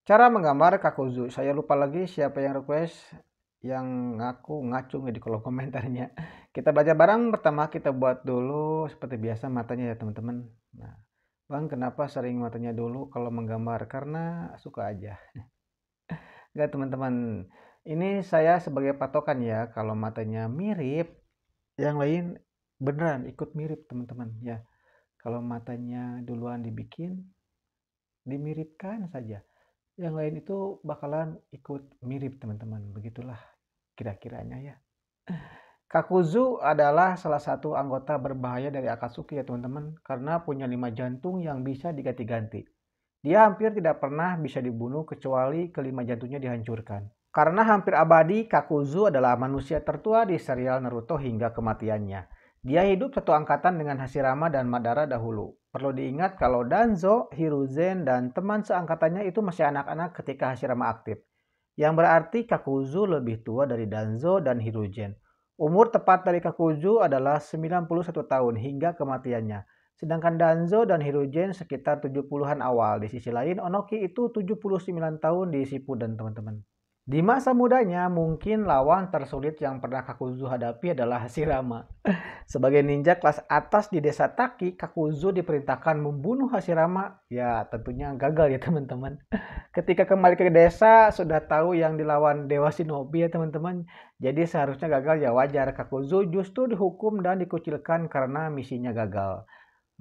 Cara menggambar kakuzu. Saya lupa lagi siapa yang request, yang ngaku ngacung di kolom komentarnya. Kita belajar bareng. Pertama kita buat dulu seperti biasa matanya ya teman-teman. Nah, Bang kenapa sering matanya dulu kalau menggambar? Karena suka aja. Enggak teman-teman. Ini saya sebagai patokan ya. Kalau matanya mirip, yang lain beneran ikut mirip teman-teman ya. Kalau matanya duluan dibikin, dimiripkan saja. Yang lain itu bakalan ikut mirip teman-teman. Begitulah kira-kiranya ya. Kakuzu adalah salah satu anggota berbahaya dari Akatsuki ya teman-teman. Karena punya 5 jantung yang bisa diganti-ganti. Dia hampir tidak pernah bisa dibunuh kecuali kelima jantungnya dihancurkan. Karena hampir abadi, Kakuzu adalah manusia tertua di serial Naruto hingga kematiannya. Dia hidup satu angkatan dengan Hashirama dan Madara dahulu. Perlu diingat kalau Danzo, Hiruzen, dan teman seangkatannya itu masih anak-anak ketika Hashirama aktif. Yang berarti Kakuzu lebih tua dari Danzo dan Hiruzen. Umur tepat dari Kakuzu adalah 91 tahun hingga kematiannya. Sedangkan Danzo dan Hiruzen sekitar 70-an awal. Di sisi lain, Onoki itu 79 tahun di Shippuden teman-teman. Di masa mudanya, mungkin lawan tersulit yang pernah Kakuzu hadapi adalah Hashirama. Sebagai ninja kelas atas di desa Taki, Kakuzu diperintahkan membunuh Hashirama. Ya, tentunya gagal ya teman-teman. Ketika kembali ke desa, sudah tahu yang dilawan Dewa Shinobi ya teman-teman. Jadi seharusnya gagal ya wajar. Kakuzu justru dihukum dan dikucilkan karena misinya gagal.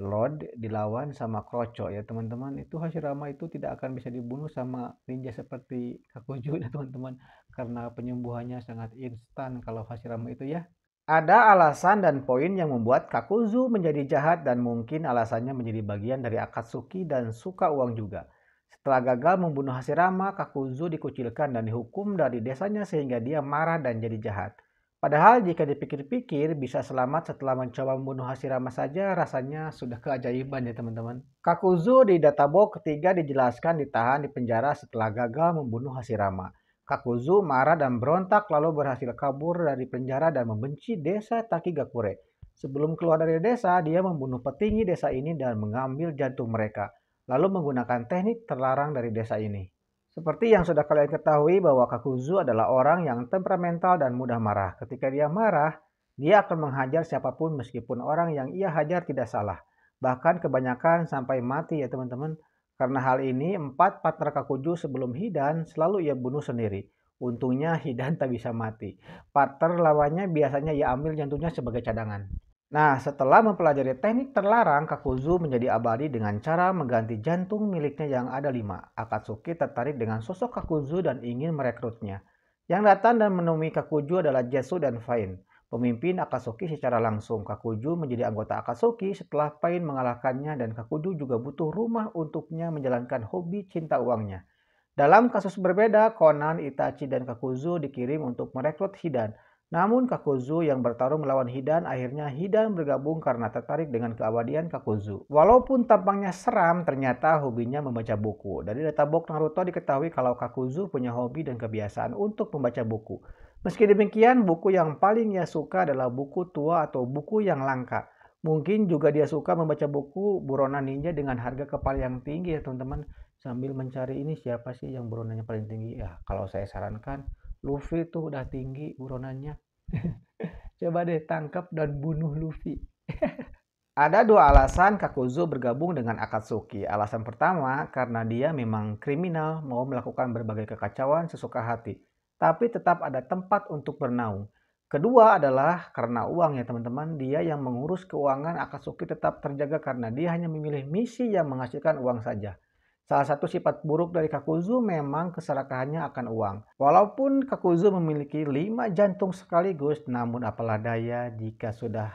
Lord dilawan sama Kroco ya teman-teman. Itu Hashirama itu tidak akan bisa dibunuh sama ninja seperti Kakuzu ya teman-teman. Karena penyembuhannya sangat instan kalau Hashirama itu ya. Ada alasan dan poin yang membuat Kakuzu menjadi jahat dan mungkin alasannya menjadi bagian dari Akatsuki dan suka uang juga. Setelah gagal membunuh Hashirama, Kakuzu dikucilkan dan dihukum dari desanya sehingga dia marah dan jadi jahat. Padahal jika dipikir-pikir bisa selamat setelah mencoba membunuh Hashirama saja rasanya sudah keajaiban ya teman-teman. Kakuzu di databok ketiga dijelaskan ditahan di penjara setelah gagal membunuh Hashirama. Kakuzu marah dan berontak lalu berhasil kabur dari penjara dan membenci desa Takigakure. Sebelum keluar dari desa, dia membunuh petinggi desa ini dan mengambil jantung mereka, lalu menggunakan teknik terlarang dari desa ini. Seperti yang sudah kalian ketahui bahwa Kakuzu adalah orang yang temperamental dan mudah marah. Ketika dia marah, dia akan menghajar siapapun meskipun orang yang ia hajar tidak salah. Bahkan kebanyakan sampai mati ya teman-teman. Karena hal ini, 4 partner Kakuzu sebelum Hidan selalu ia bunuh sendiri. Untungnya Hidan tak bisa mati. Partner lawannya biasanya ia ambil jantungnya sebagai cadangan. Nah, setelah mempelajari teknik terlarang, Kakuzu menjadi abadi dengan cara mengganti jantung miliknya yang ada 5. Akatsuki tertarik dengan sosok Kakuzu dan ingin merekrutnya. Yang datang dan menemui Kakuzu adalah Jetsu dan Pain, pemimpin Akatsuki secara langsung. Kakuzu menjadi anggota Akatsuki setelah Pain mengalahkannya dan Kakuzu juga butuh rumah untuknya menjalankan hobi cinta uangnya. Dalam kasus berbeda, Conan, Itachi, dan Kakuzu dikirim untuk merekrut Hidan. Namun Kakuzu yang bertarung melawan Hidan, akhirnya Hidan bergabung karena tertarik dengan keabadian Kakuzu. Walaupun tampangnya seram, ternyata hobinya membaca buku. Dari databok Naruto diketahui kalau Kakuzu punya hobi dan kebiasaan untuk membaca buku. Meski demikian, buku yang paling ia suka adalah buku tua atau buku yang langka. Mungkin juga dia suka membaca buku buronan ninja dengan harga kepala yang tinggi ya teman-teman. Sambil mencari ini siapa sih yang buronannya paling tinggi? Ya, kalau saya sarankan Luffy tuh udah tinggi buronannya. Coba deh tangkap dan bunuh Luffy. Ada dua alasan Kakuzu bergabung dengan Akatsuki. Alasan pertama, karena dia memang kriminal, mau melakukan berbagai kekacauan sesuka hati, tapi tetap ada tempat untuk bernaung. Kedua adalah karena uang ya teman-teman, dia yang mengurus keuangan Akatsuki tetap terjaga karena dia hanya memilih misi yang menghasilkan uang saja. Salah satu sifat buruk dari Kakuzu memang keserakahannya akan uang. Walaupun Kakuzu memiliki 5 jantung sekaligus, namun apalah daya jika sudah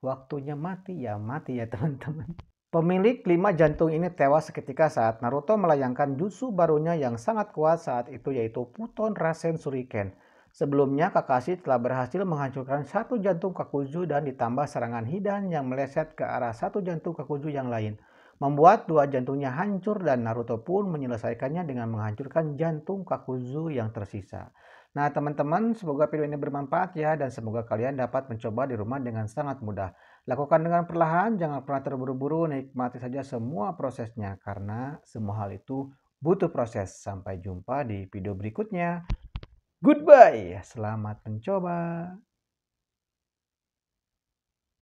waktunya mati ya teman-teman. Pemilik 5 jantung ini tewas seketika saat Naruto melayangkan jutsu barunya yang sangat kuat saat itu yaitu Futon Rasen Shuriken. Sebelumnya Kakashi telah berhasil menghancurkan satu jantung Kakuzu dan ditambah serangan Hidan yang meleset ke arah satu jantung Kakuzu yang lain. Membuat dua jantungnya hancur dan Naruto pun menyelesaikannya dengan menghancurkan jantung Kakuzu yang tersisa. Nah teman-teman, semoga video ini bermanfaat ya dan semoga kalian dapat mencoba di rumah dengan sangat mudah. Lakukan dengan perlahan, jangan pernah terburu-buru, nikmati saja semua prosesnya karena semua hal itu butuh proses. Sampai jumpa di video berikutnya. Goodbye, selamat mencoba.